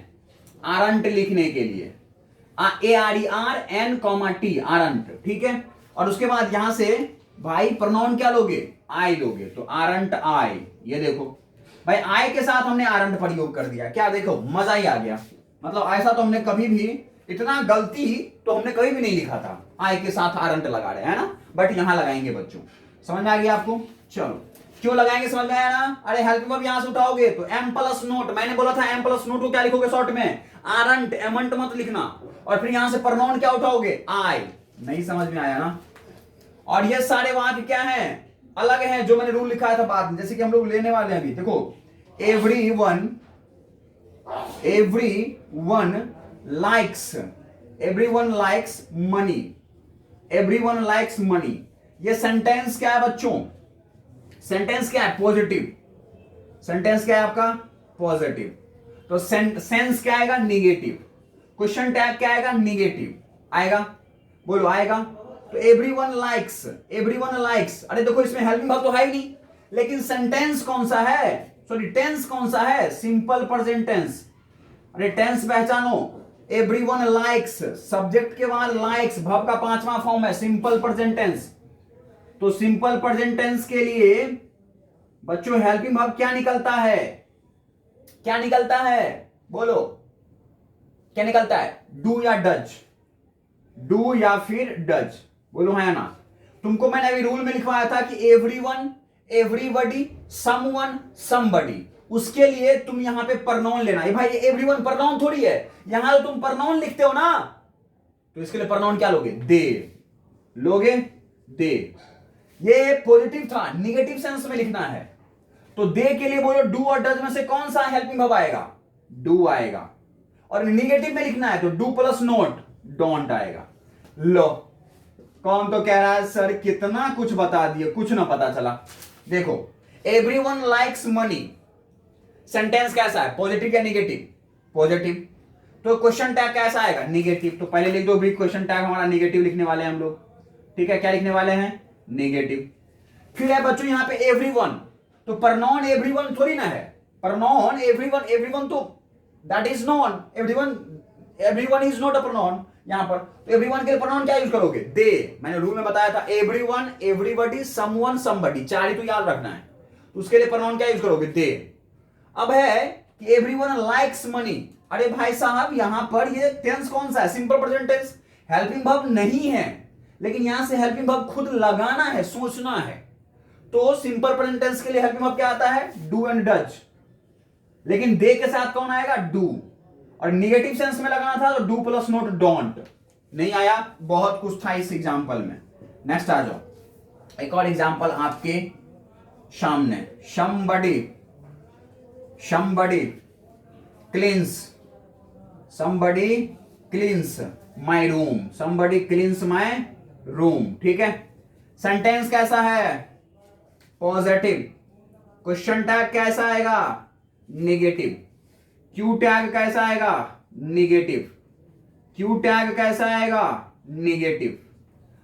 आरंट लिखने के लिए, ARERN कॉमा टी, आरंट, ठीक है। और उसके बाद यहां से भाई प्रोनाउन क्या लोगे, आई लोगे, तो आरंट आई। ये देखो भाई आई के साथ हमने आरंट प्रयोग कर दिया, क्या देखो मजा ही आ गया। मतलब ऐसा तो हमने कभी भी, इतना गलती तो हमने कभी भी नहीं लिखा था, आई के साथ आरंट लगा रहे हैं ना, बट यहां लगाएंगे बच्चों। समझ में आ गया आपको। चलो क्यों लगाएंगे, समझ में आया ना। अरे हेल्पिंग वर्ब यहां से उठाओगे तो एम प्लस नोट, मैंने बोला था एम प्लस नोट को क्या लिखोगे शॉर्ट में, आरंट, एमंट मत लिखना। और फिर यहां से प्रोनाउन क्या उठाओगे, आई। नहीं समझ में आया ना। और ये सारे वाक्य क्या है, अलग है, जो मैंने रूल लिखा था बाद में, जैसे कि हम लोग लेने वाले हैं अभी। देखो everyone likes money, everyone likes money। ये सेंटेंस क्या है बच्चों, सेंटेंस क्या है, पॉजिटिव। सेंटेंस क्या है आपका, पॉजिटिव। तो सेंस क्या आएगा, निगेटिव। क्वेश्चन टैग क्या आएगा, निगेटिव आएगा। बोलो आएगा। तो everyone likes, अरे देखो इसमें हेल्पिंग वर्ब तो है ही नहीं, लेकिन सेंटेंस कौन सा है, सॉरी टेंस कौन सा है, सिंपल प्रेजेंट टेंस। अरे टेंस पहचानो, एवरीवन लाइक्स, सब्जेक्ट के बाद लाइक्स, वर्ब का 5वां फॉर्म है, सिंपल प्रेजेंट टेंस। तो सिंपल प्रेजेंट टेंस के लिए बच्चों हेल्पिंग वर्ब क्या निकलता है, क्या निकलता है, बोलो क्या निकलता है, डू या डज, डू या फिर डज। बोलो है ना। तुमको मैंने अभी रूल में लिखवाया था कि एवरीवन, एवरीबॉडी, समवन, समबडी। उसके लिए तुम यहां पे परनॉन लेना है भाई, एवरीवन परनॉन थोड़ी है, यहां तो तुम परनॉन लिखते हो ना, तो इसके लिए परनॉन क्या लोगे, दे लोगे, दे। ये पॉजिटिव था, निगेटिव सेंस में लिखना है, तो दे के लिए बोलो डू और डज में से कौन सा हेल्पिंग वर्ब आएगा, डू आएगा। और निगेटिव में लिखना है तो डू प्लस नॉट डोंट आएगा। लो, कौन तो कह रहा है सर कितना कुछ बता दिए, कुछ ना पता चला। देखो, एवरीवन लाइक्स मनी, सेंटेंस कैसा है, पॉजिटिव या निगेटिव, पॉजिटिव। तो क्वेश्चन टैग कैसा आएगा, निगेटिव। तो पहले लिख दो भी, क्वेश्चन टैग हमारा निगेटिव लिखने वाले हैं हम लोग, ठीक है, क्या लिखने वाले हैं, निगेटिव। फिर है बच्चों यहां पे एवरीवन, तो प्रनॉन एवरीवन थोड़ी ना है, प्रनॉन एवरीवन, एवरीवन तो that is noun, everyone is not a pronoun यहां पर। तो एवरीवन के लिए प्रनॉन क्या यूज करोगे, दे। मैंने रूल में बताया था, एवरीवन, एवरीबॉडी, समवन, समबडी, चार ही तो याद रखना है, तो उसके लिए प्रनॉन क्या यूज करोगे, दे। अब है कि एवरीवन लाइक्स मनी, अरे भाई साहब यहां पर ये टेंस कौन सा है, simple present tense, helping verb नहीं है, लेकिन यहां से हेल्पिंग वर्ब खुद लगाना है, सोचना है। तो सिंपल प्रेजेंट टेंस के लिए हेल्पिंग वर्ब क्या आता है, डू एंड डज, लेकिन दे के साथ कौन आएगा, डू। और निगेटिव सेंस में लगाना था तो डू प्लस नॉट डोंट, नहीं आया, बहुत कुछ था इस एग्जांपल में। नेक्स्ट आ जाओ, एक और एग्जांपल आपके सामने, somebody cleans, somebody cleans my room, somebody cleans my room, ठीक है। सेंटेंस कैसा है, पॉजिटिव। क्वेश्चन टैग कैसा आएगा, निगेटिव। क्यू टैग कैसा आएगा, निगेटिव। क्यू टैग कैसा आएगा, निगेटिव।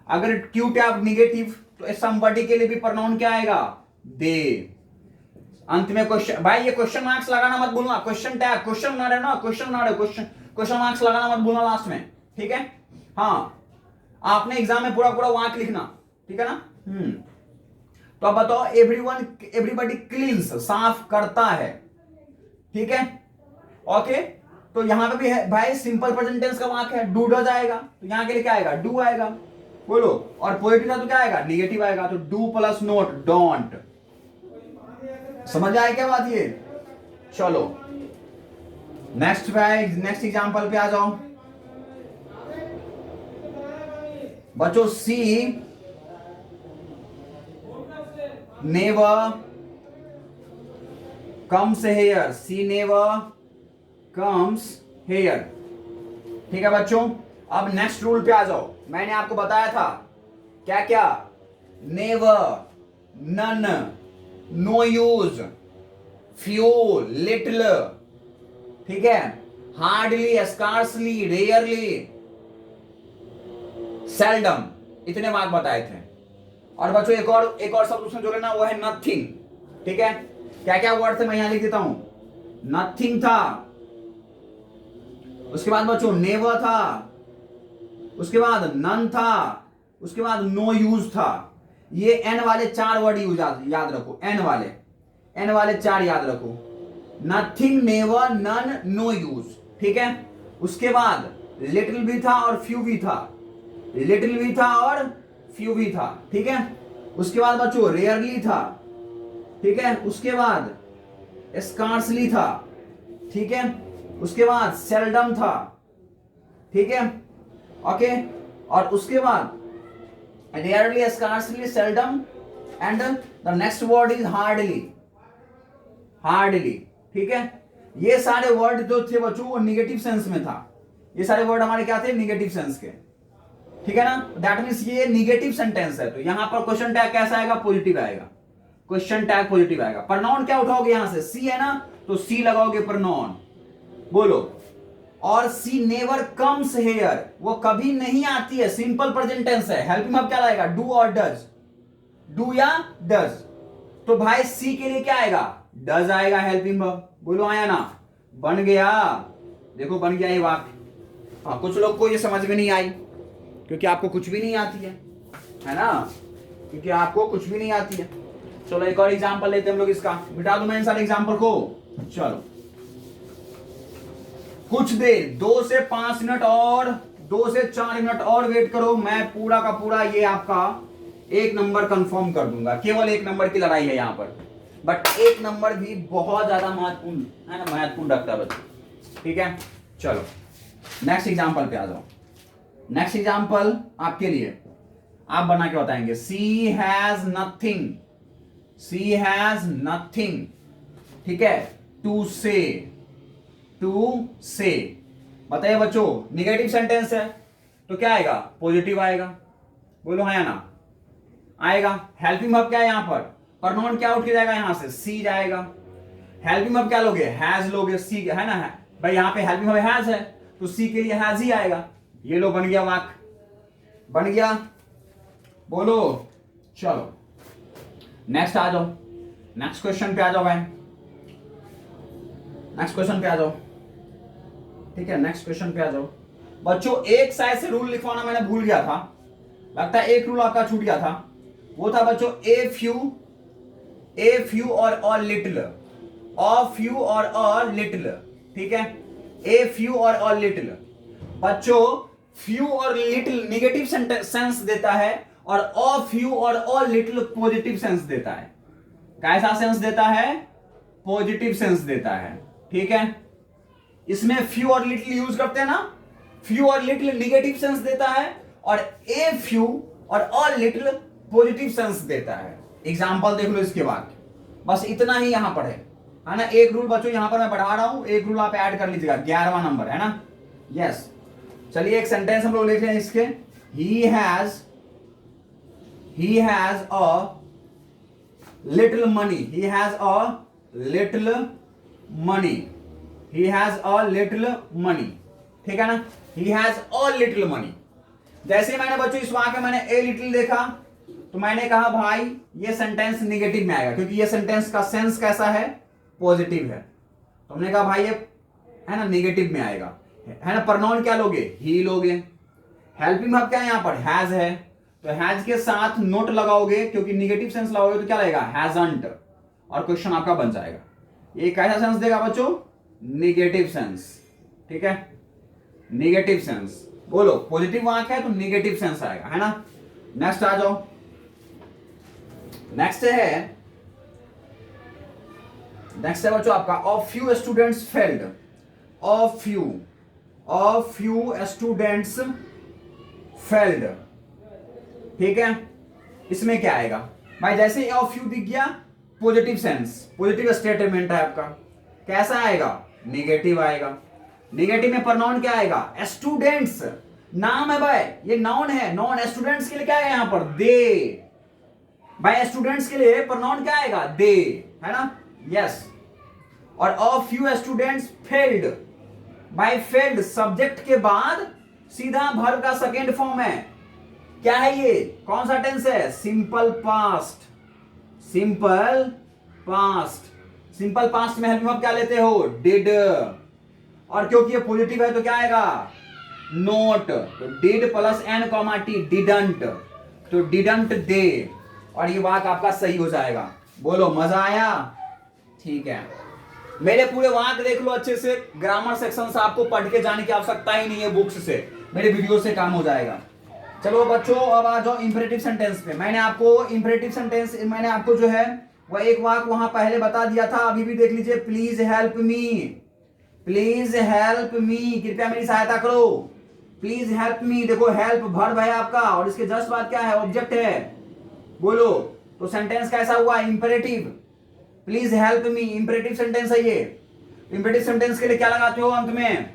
अगर क्यू टैग निगेटिव तो somebody के लिए भी प्रोनाउन क्या आएगा, दे। अंत में क्वेश्चन, भाई ये क्वेश्चन मार्क्स लगाना मत भूलना, क्वेश्चन टैग, क्वेश्चन बना रहे ना, क्वेश्चन बना रहे, क्वेश्चन मार्क्स लगाना मत भूलना लास्ट में, ठीक है। हाँ, आपने एग्जाम में पूरा पूरा वाक्य लिखना, ठीक है ना। तो अब बताओ, एवरीबॉडी क्लीन्स, साफ करता है, ठीक है, ओके। तो यहां पे भी है भाई, सिंपल प्रेजेंट टेंस का वाक्य है, डू डज आएगा, तो यहां के लिए क्या आएगा, डू आएगा, बोलो। और पॉजिटिव तो क्या आएगा, निगेटिव आएगा, तो डू प्लस नॉट डोंट। समझ आए क्या बात ये, चलो नेक्स्ट एग्जांपल पे आ जाओ बच्चों। She never comes here, she never comes here, ठीक है बच्चों। अब नेक्स्ट रूल पे आ जाओ, मैंने आपको बताया था क्या क्या, never, none, no use, few, little, ठीक है, हार्डली, स्कार्सली, रेयरली, सेल्डम, इतने मार्क बताए थे। और बच्चों एक और शब्द उसमें जो लेना वो है नथिंग, ठीक है। क्या क्या वर्ड थे मैं यहां लिख देता हूं, नथिंग था, उसके बाद बच्चों नेवर था, उसके बाद नन था, उसके बाद नो यूज था। ये एन वाले चार वर्ड याद रखो, एन वाले चार याद रखो, nothing, never, none, no use, ठीक है। उसके बाद लिटिल भी था और फ्यू भी था, लिटिल भी था और फ्यू भी था, ठीक है। उसके बाद बच्चों रेयरली था, ठीक है। उसके बाद स्कार्सली था, ठीक है। उसके बाद सेल्डम था, ठीक है, ओके। और उसके बाद rarely, scarcely, seldom, and the next word is hardly, hardly, ठीक है। ये सारे वर्ड जो थे बच्चों वो निगेटिव सेंस में था, ये सारे वर्ड हमारे क्या थे, निगेटिव सेंस के, ठीक है ना। दैट मींस ये निगेटिव सेंटेंस है, तो यहां पर क्वेश्चन टैग कैसा आएगा, पॉजिटिव आएगा, क्वेश्चन टैग पॉजिटिव आएगा। प्रोनाउन क्या उठाओगे यहां से, सी है ना, तो सी लगाओगे प्रोनाउन, बोलो। और सी नेवर कम्स हेयर, वो कभी नहीं आती है, सिंपल प्रेजेंट टेंस है, हेल्पिंग वर्ब क्या लाएगा, डू और डज, डू या डज। तो भाई सी के लिए क्या आएगा, डज आएगा हेल्पिंग वर्ब, बोलो आया ना, बन गया, देखो बन गया ये वाक्य। हाँ, कुछ लोग को ये समझ में नहीं आई क्योंकि आपको कुछ भी नहीं आती है ना, क्योंकि आपको कुछ भी नहीं आती है। चलो एक और एग्जांपल लेते हैं हम लोग इसका, मिटा दूं मैं इन सारे एग्जांपल को। चलो कुछ देर, 2 से 5 मिनट और 2 से 4 मिनट और वेट करो, मैं पूरा का पूरा ये आपका 1 नंबर कंफर्म कर दूंगा। केवल 1 नंबर की लड़ाई है यहां पर, बट एक नंबर भी बहुत ज्यादा महत्वपूर्ण है ना, महत्वपूर्ण रखता है बच्चों। ठीक है, चलो नेक्स्ट एग्जांपल पे आ जाओ। नेक्स्ट एग्जांपल आपके लिए आप बना के बताएंगे। She has nothing, she has nothing, ठीक है, टू से, टू से। बताइए बच्चों, निगेटिव सेंटेंस है तो क्या आएगा? पॉजिटिव आएगा। बोलो हाँ या ना? आएगा। हेल्पिंग वर्ब क्या है यहाँ पर? प्रोनाउन क्या उठ के जाएगा यहाँ से? सी जाएगा। हेल्पिंग वर्ब क्या लोगे? हैज लोगे, सी है ना, है भाई यहाँ पे हेल्पिंग वर्ब हैज है तो सी के लिए हैज ही आएगा। ये लो, बन गया वाक्य, बन गया। बोलो चलो नेक्स्ट आ जाओ, नेक्स्ट क्वेश्चन पे आ जाओ भाई, नेक्स्ट क्वेश्चन पे आ जाओ। ठीक है, नेक्स्ट क्वेश्चन पे आ जाओ बच्चों। एक साइड से रूल लिखवाना मैंने भूल गया था, लगता है एक रूल आपका छूट गया था। वो था बच्चों ए फ्यू और अ लिटिल, अ फ्यू और अ लिटिल। ठीक है, ए फ्यू और अ लिटिल। बच्चों फ्यू और लिटिल निगेटिव सेंस देता है और अ फ्यू और अ लिटिल पॉजिटिव सेंस देता है। कैसा सेंस देता है? पॉजिटिव सेंस देता है। ठीक है, इसमें फ्यू और लिटिल यूज करते हैं ना, फ्यू और लिटिल निगेटिव सेंस देता है और ए फ्यू और अ लिटिल पॉजिटिव सेंस देता है। एग्जांपल देख लो इसके बाद, बस इतना ही यहां पर है ना। एक रूल बच्चों यहां पर मैं बढ़ा रहा हूं, एक रूल आप ऐड कर लीजिएगा, 11वां नंबर है ना। यस, चलिए एक सेंटेंस हम लोग लिख रहे हैं इसके। He has a little money, he has a little money, he has a little money. ठीक है ना, he has a little money. जैसे मैंने बच्चों इस वाक्य में मैंने ए लिटिल देखा तो मैंने कहा भाई ये सेंटेंस निगेटिव में आएगा, क्योंकि ये सेंटेंस का सेंस कैसा है? पॉजिटिव है। तो हमने कहा भाई ये है ना निगेटिव में आएगा, है ना। प्रोनाउन क्या लोगे? ही लोगे। हेल्पिंग वर्ब क्या है यहाँ पर? हैज है, तो हैज के साथ नोट लगाओगे, क्योंकि निगेटिव सेंस लगाओगे तो क्या लगेगा? हैजंट, और क्वेश्चन आपका बन जाएगा। ये कैसा सेंस देगा बच्चों? Negative sense. ठीक है, निगेटिव सेंस। बोलो पॉजिटिव वाक्य है तो निगेटिव सेंस आएगा, है ना। नेक्स्ट आ जाओ, नेक्स्ट है बच्चों आपका a few students failed, a few students failed. ठीक है, इसमें क्या आएगा भाई? जैसे अ फ्यू दिख गया, पॉजिटिव सेंस, पॉजिटिव स्टेटमेंट है आपका, कैसा आएगा? निगेटिव आएगा। निगेटिव में प्रोनाउन क्या आएगा? स्टूडेंट्स, नाम है भाई, ये नाउन है, नॉन। स्टूडेंट्स के लिए क्या है यहां पर? दे। भाई स्टूडेंट्स के लिए प्रोनाउन क्या आएगा? दे, है ना। यस, और अ फ्यू स्टूडेंट्स फेल्ड। भाई फेल्ड सब्जेक्ट के बाद सीधा वर्ब का सेकेंड फॉर्म है। क्या है ये? कौन सा टेंस है? Simple past, simple past. Simple past में हेल्पिंग वर्ब क्या लेते हो? डिड। और क्योंकि ये पॉजिटिव है तो क्या आएगा? नोट। तो did plus n comma t, didn't, तो डिडंट दे, और ये वाक्य आपका सही हो जाएगा। बोलो मजा आया? ठीक है, मेरे पूरे वाक्य देख लो अच्छे से, ग्रामर सेक्शन से आपको पढ़ के जाने की आवश्यकता ही नहीं है, बुक्स से, मेरे वीडियो से काम हो जाएगा। चलो बच्चों अब आ जाओ इंपरेटिव सेंटेंस पे। मैंने आपको इंपरेटिव सेंटेंस, मैंने आपको जो है वह एक वाक्य वहां पहले बता दिया था, अभी भी देख लीजिए। Please help me, please help me, कृपया मेरी सहायता करो। प्लीज हेल्प मी, देखो हेल्प वर्ब है आपका और इसके जस्ट बाद क्या है? ऑब्जेक्ट है। बोलो तो सेंटेंस कैसा हुआ? Imperative. Please help me imperative sentence है ये। इंपरेटिव सेंटेंस के लिए क्या लगाते हो अंत में?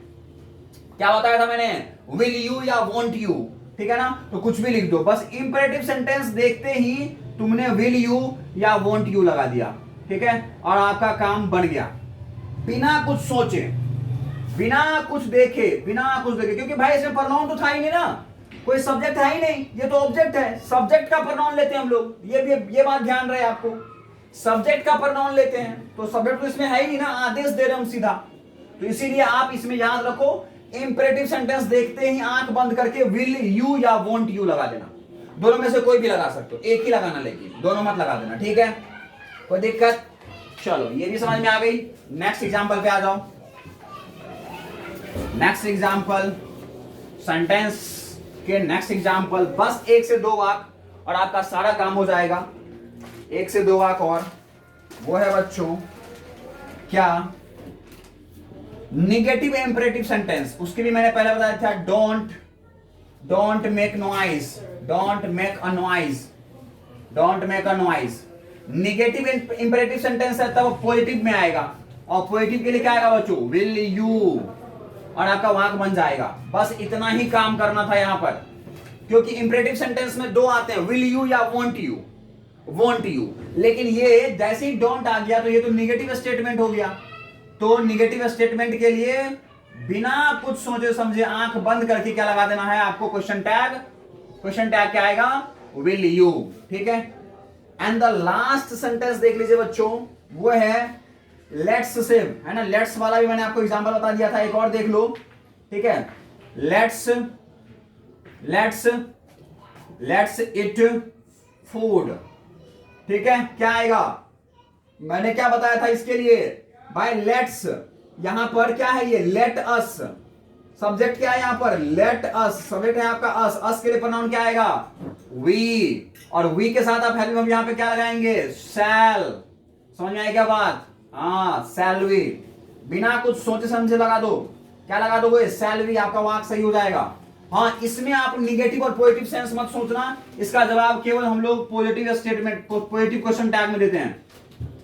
क्या बताया था मैंने? विल यू या वॉन्ट यू, ठीक है ना। तो कुछ भी लिख दो, बस इंपरेटिव सेंटेंस देखते ही तुमने विल यू या वॉन्ट यू लगा दिया, ठीक है, और आपका काम बन गया। बिना कुछ सोचे, बिना कुछ देखे, क्योंकि भाई इसमें प्रोनाउन तो था ही नहीं ना, कोई सब्जेक्ट है ही नहीं, ये तो ऑब्जेक्ट है। सब्जेक्ट का प्रोनाउन लेते हैं हम लोग, ये बात ध्यान रहे आपको, सब्जेक्ट का प्रोनाउन लेते हैं, तो सब्जेक्ट तो इसमें है ही नहीं ना, आदेश दे रहे हम सीधा। तो इसीलिए आप इसमें याद रखो, इंपरेटिव सेंटेंस देखते ही आंख बंद करके विल यू या वॉन्ट यू लगा देना। दोनों में से कोई भी लगा सकते हो, एक ही लगाना, लेकिन दोनों मत लगा देना, ठीक है, कोई दिक्कत? चलो ये भी समझ में आ गई। नेक्स्ट एग्जांपल पे आ जाओ। नेक्स्ट एग्जांपल, सेंटेंस के नेक्स्ट एग्जांपल, बस 1 से 2 वाक्य और आपका सारा काम हो जाएगा। 1 से 2 वाक्य और वो है बच्चों क्या, निगेटिव इंपरेटिव सेंटेंस। उसके भी मैंने पहले बताया था, don't make noise, don't make a noise, don't make a noise. Negative imperative sentence है तब पॉजिटिव में आएगा, और पॉजिटिव के लिए क्या आएगा बच्चों, विल यू, और आपका वाक्य बन जाएगा। बस इतना ही काम करना था यहां पर, क्योंकि इंपरेटिव सेंटेंस में दो आते हैं, विल यू या वॉन्ट यू, वॉन्ट यू। लेकिन ये जैसे ही डोंट आ गया तो ये तो निगेटिव स्टेटमेंट हो गया। तो निगेटिव स्टेटमेंट के लिए बिना कुछ सोचे समझे आंख बंद करके क्या लगा देना है आपको, क्वेश्चन टैग। क्वेश्चन टैग क्या आएगा, विल यू, ठीक है। एंड द लास्ट सेंटेंस देख लीजिए बच्चों, वो है लेट्स सेव, है ना। लेट्स वाला भी मैंने आपको एग्जांपल बता दिया था, एक और देख लो, ठीक है। लेट्स इट फूड, ठीक है। क्या आएगा, मैंने क्या बताया था इसके लिए भाई, लेट्स, यहां पर क्या है ये, लेट अस, सब्जेक्ट क्या है यहां पर, लेट अस, सब्जेक्ट है आपका अस के लिए प्रोनाउन क्या आएगा, वी, और वी के साथ आप हेल्प हम यहां पे क्या लगाएंगे, शैल। समझ में आएगी क्या बात, हाँ, शैल वी, बिना कुछ सोचे समझे लगा दो, क्या लगा दोगे, शैल वी, आपका वाक्य सही हो जाएगा। हाँ, इसमें आप निगेटिव और पॉजिटिव सेंस मत सोचना, इसका जवाब केवल हम लोग positive statement, positive question tag में देते हैं,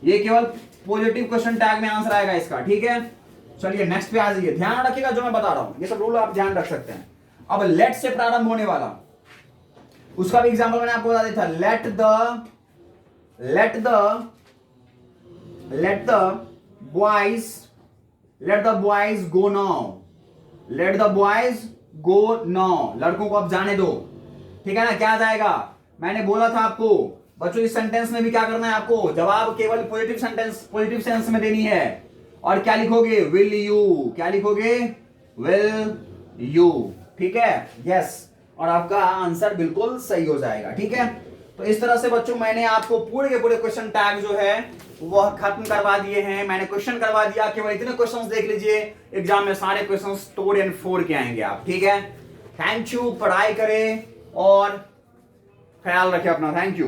ये केवल पॉजिटिव क्वेश्चन टैग में आंसर आएगा इसका, ठीक है। चलिए नेक्स्ट पे आ जाइए, ध्यान रखिएगा जो मैं बता रहा हूं, ये सब रूल आप ध्यान रख सकते हैं। अब लेट से प्रारंभ होने वाला, उसका भी एग्जांपल मैंने आपको बता दिया था, let the boys go now, let the boys go now, लड़कों को अब जाने दो, ठीक है ना। क्या जाएगा, मैंने बोला था आपको बच्चों, इस सेंटेंस में भी क्या करना है आपको, जवाब केवल पॉजिटिव सेंस में देनी है। और क्या लिखोगे, विल यू, क्या लिखोगे, विल यू, ठीक है, यस, और आपका आंसर बिल्कुल सही हो जाएगा, ठीक है। तो इस तरह से बच्चों मैंने आपको पूरे के पूरे क्वेश्चन टैग जो है वह खत्म करवा दिए हैं, मैंने क्वेश्चन करवा दिया। केवल इतने क्वेश्चंस देख लीजिए, एग्जाम में सारे क्वेश्चंस तोड़ एंड फोड़ के आएंगे आप, ठीक है। थैंक यू, पढ़ाई करें और ख्याल रखें अपना, थैंक यू।